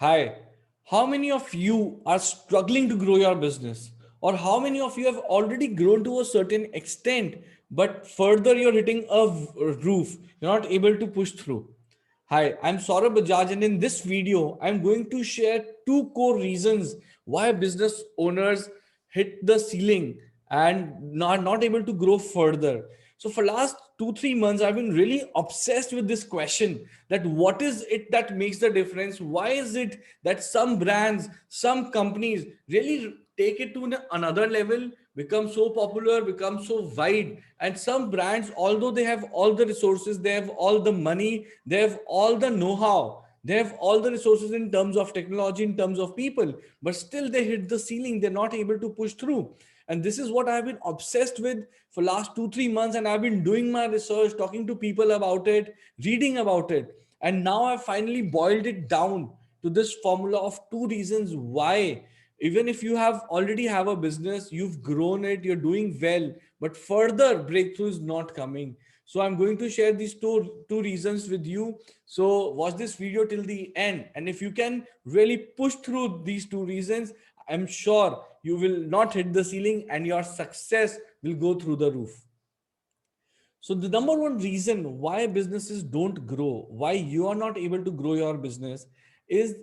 Hi, how many of you are struggling to grow your business? Or how many of you have already grown to a certain extent, but further you're hitting a roof, you're not able to push through? Hi, I'm Saurabh Bajaj, and in this video, I'm going to share two core reasons why business owners hit the ceiling and not able to grow further. So for last 2 3 months, I've been really obsessed with this question that what is it that makes the difference? Why is it that some brands, some companies really take it to another level, become so popular, become so wide, and some brands, although they have all the resources, they have all the money, they have all the know-how, they have all the resources in terms of technology, in terms of people, but still they hit the ceiling, they're not able to push through. And this is what I've been obsessed with for last 2 3 months, and I've been doing my research, talking to people about it, reading about it, and now I've finally boiled it down to this formula of two reasons why, even if you have already have a business, you've grown it, you're doing well, but further breakthrough is not coming. So I'm going to share these two reasons with you. So watch this video till the end, and if you can really push through these two reasons, I'm sure you will not hit the ceiling and your success will go through the roof. So the number one reason why businesses don't grow, why you are not able to grow your business, is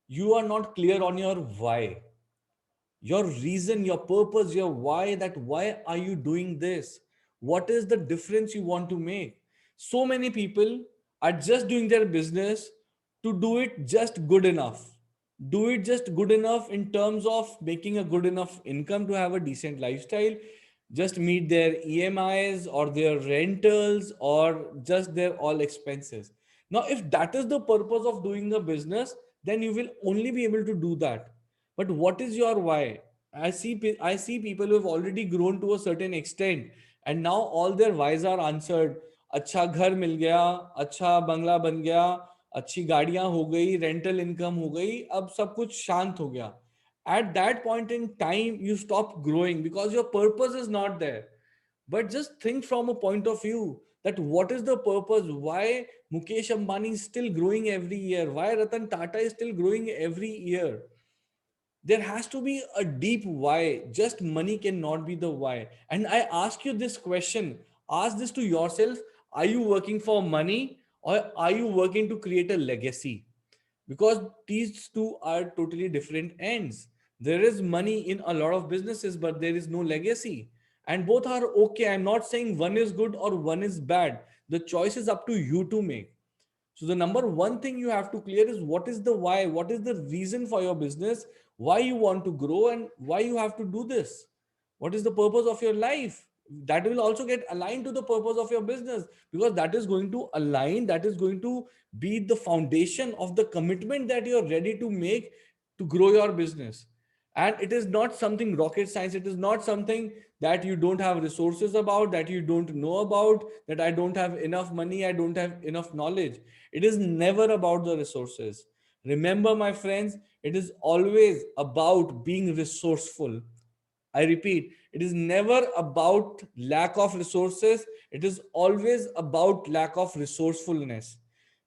you are not clear on your why, your reason, your purpose, your why. That why are you doing this? What is the difference you want to make? So many people are just doing their business to do it just good enough. Do it just good enough in terms of making a good enough income to have a decent lifestyle, just meet their EMIs or their rentals or just their all expenses. Now, if that is the purpose of doing a business, then you will only be able to do that. But what is your why? I see people who have already grown to a certain extent, and now all their whys are answered. अच्छा घर मिल गया, अच्छा बंगला बन गया, अच्छी गाड़ियां हो गई, रेंटल इनकम हो गई, अब सब कुछ शांत हो गया. At that point in time, you stop growing because your purpose is not there. But just think from a point of view that what is the purpose? Why Mukesh Ambani is still growing every year? Why Ratan Tata is still growing every year? There has to be a deep why. Just money cannot be the why. And I ask you this question, ask this to yourself. Are you working for money or are you working to create a legacy? Because these two are totally different ends. There is money in a lot of businesses, but there is no legacy. And both are okay. I'm not saying one is good or one is bad. The choice is up to you to make. So the number one thing you have to clear is what is the why, what is the reason for your business, why you want to grow, and why you have to do this. What is the purpose of your life? That will also get aligned to the purpose of your business, because that is going to align, that is going to be the foundation of the commitment that you're ready to make to grow your business. And it is not something rocket science, it is not something that you don't have resources about, that you don't know about, that I don't have enough money, I don't have enough knowledge. It is never about the resources. Remember, my friends, it is always about being resourceful. I repeat, it is never about lack of resources. It is always about lack of resourcefulness.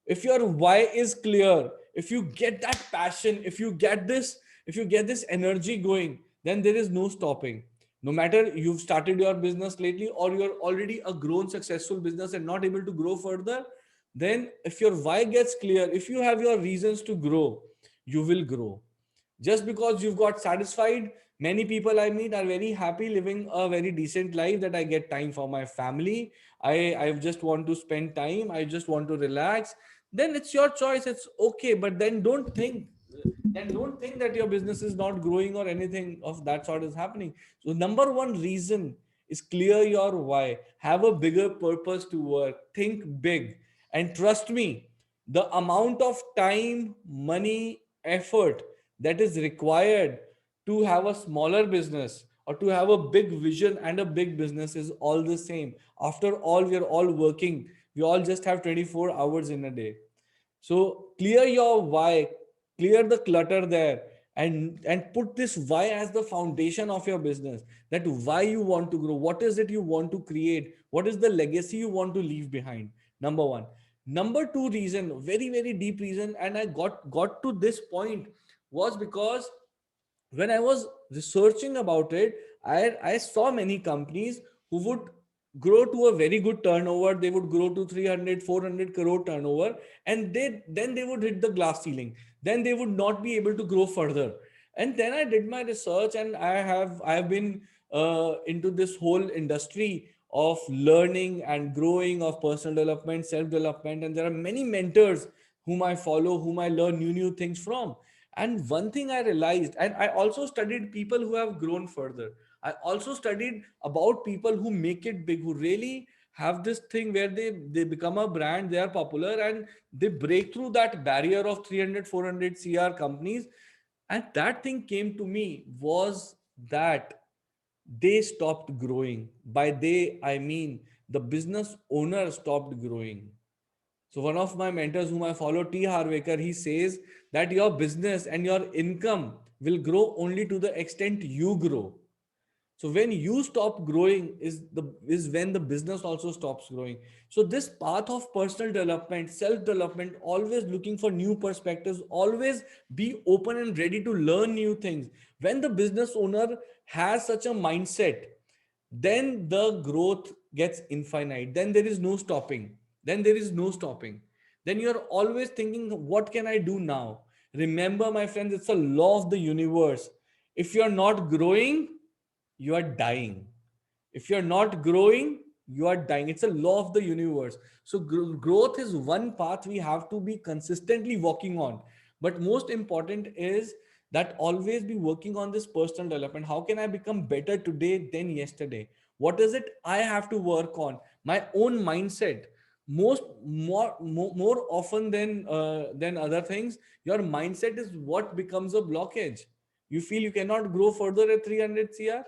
If your why is clear, if you get that passion, if you get this energy going, then there is no stopping. No matter you've started your business lately or you're already a grown successful business and not able to grow further, then if your why gets clear, if you have your reasons to grow, you will grow. Just because you've got satisfied, many people I meet are very happy living a very decent life, that I get time for my family, I just want to spend time, I just want to relax. Then it's your choice, it's okay. But then don't think that your business is not growing or anything of that sort is happening. So number one reason is clear your why, have a bigger purpose to work, think big, and trust me, the amount of time, money, effort that is required to have a smaller business or to have a big vision and a big business is all the same. After all, we are all working, we all just have 24 hours in a day. So clear your why, clear the clutter there, and put this why as the foundation of your business. That why you want to grow, what is it you want to create, what is the legacy you want to leave behind. Number one. Number two reason, very, very deep reason, and I got to this point was because when I was researching about it, I saw many companies who would grow to a very good turnover. They would grow to 300, 400 crore turnover, and they would hit the glass ceiling. Then they would not be able to grow further. And then I did my research, and I have been into this whole industry of learning and growing, of personal development, self development, and there are many mentors whom I follow, whom I learn new things from. And one thing I realized, and I also studied people who have grown further. I also studied about people who make it big, who really have this thing where they become a brand, they are popular, and they break through that barrier of 300, 400 cr companies. And that thing came to me was that they stopped growing. By they, I mean the business owner stopped growing. So one of my mentors whom I follow, T. Harwaker, he says that your business and your income will grow only to the extent you grow. So when you stop growing is when the business also stops growing. So this path of personal development, self development, always looking for new perspectives, always be open and ready to learn new things. When the business owner has such a mindset, then the growth gets infinite. Then there is no stopping. Then you're always thinking, what can I do now? Remember, my friends, it's a law of the universe. If you're not growing, you are dying. If you're not growing, you are dying. It's a law of the universe. So growth is one path we have to be consistently walking on. But most important is that always be working on this personal development. How can I become better today than yesterday? What is it I have to work on? My own mindset. More often than other things, your mindset is what becomes a blockage. You feel you cannot grow further at 300 cr.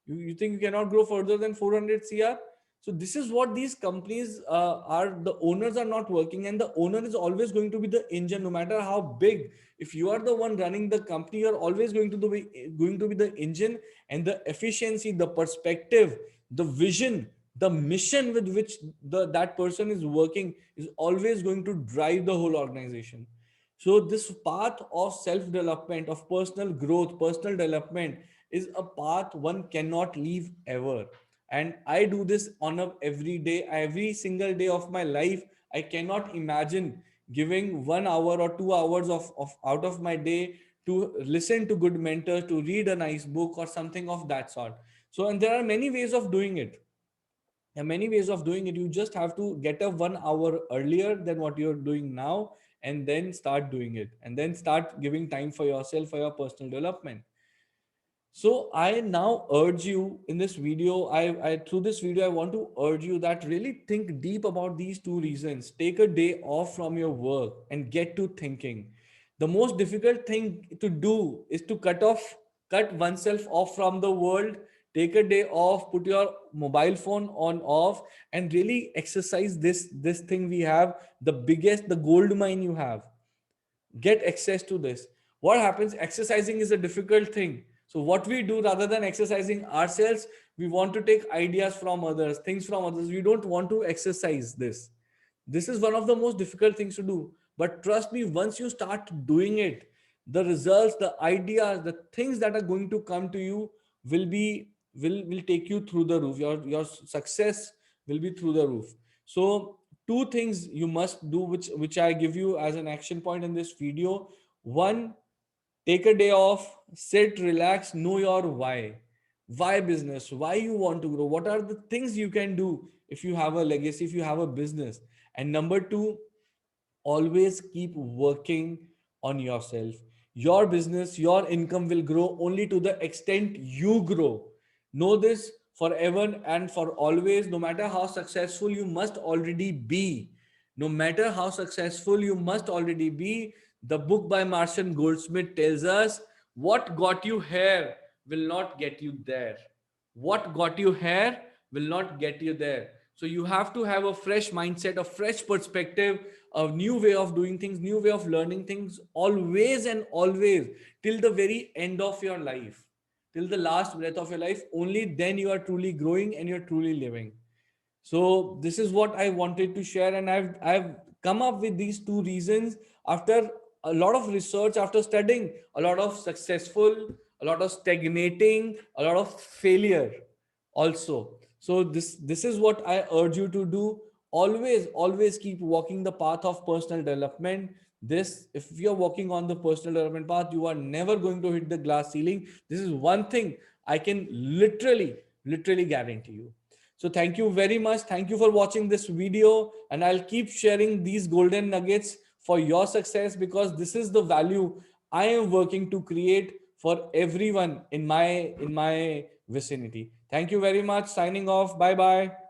You think you cannot grow further than 400 cr. So this is what these companies are. The owners are not working, and the owner is always going to be the engine, no matter how big. If you are the one running the company, you're always going to be the engine, and the efficiency, the perspective, the vision, the mission with which that person is working is always going to drive the whole organization. So this path of self development, of personal growth, personal development is a path one cannot leave ever. And I do this on a every day, every single day of my life. I cannot imagine giving 1 hour or 2 hours of out of my day to listen to good mentors, to read a nice book or something of that sort. So, and there are many ways of doing it. There are many ways of doing it. You just have to get up 1 hour earlier than what you're doing now, and then start doing it, and then start giving time for yourself, for your personal development. So I now urge you in this video, I through this video, I want to urge you that really think deep about these two reasons. Take a day off from your work and get to thinking. The most difficult thing to do is to cut oneself off from the world. Take a day off, put your mobile phone on off, and really exercise this thing we have, the biggest, the gold mine you have. Get access to this. What happens, exercising is a difficult thing. So what we do, rather than exercising ourselves, we want to take ideas from others, things from others. We don't want to exercise this is one of the most difficult things to do. But trust me, once you start doing it, the results, the ideas, the things that are going to come to you will take you through the roof. Your success will be through the roof. So two things you must do, which I give you as an action point in this video. One, take a day off, sit, relax, know your why business, why you want to grow, what are the things you can do if you have a legacy, if you have a business. And number two, always keep working on yourself. Your business, your income will grow only to the extent you grow. Know this forever and for always. No matter how successful you must already be, no matter how successful you must already be, the book by Martian Goldsmith tells us, what got you here will not get you there. What got you here will not get you there. So you have to have a fresh mindset, a fresh perspective, a new way of doing things, new way of learning things, always and always, till the very end of your life, till the last breath of your life. Only then you are truly growing and you're truly living. So this is what I wanted to share, and I've come up with these two reasons after a lot of research, after studying a lot of successful, a lot of stagnating, a lot of failure also. So this is what I urge you to do. Always keep walking the path of personal development. This, if you're walking on the personal development path, you are never going to hit the glass ceiling. This is one thing I can literally guarantee you. So thank you very much. Thank you for watching this video, and I'll keep sharing these golden nuggets for your success, because this is the value I am working to create for everyone in my vicinity. Thank you very much. Signing off. Bye bye.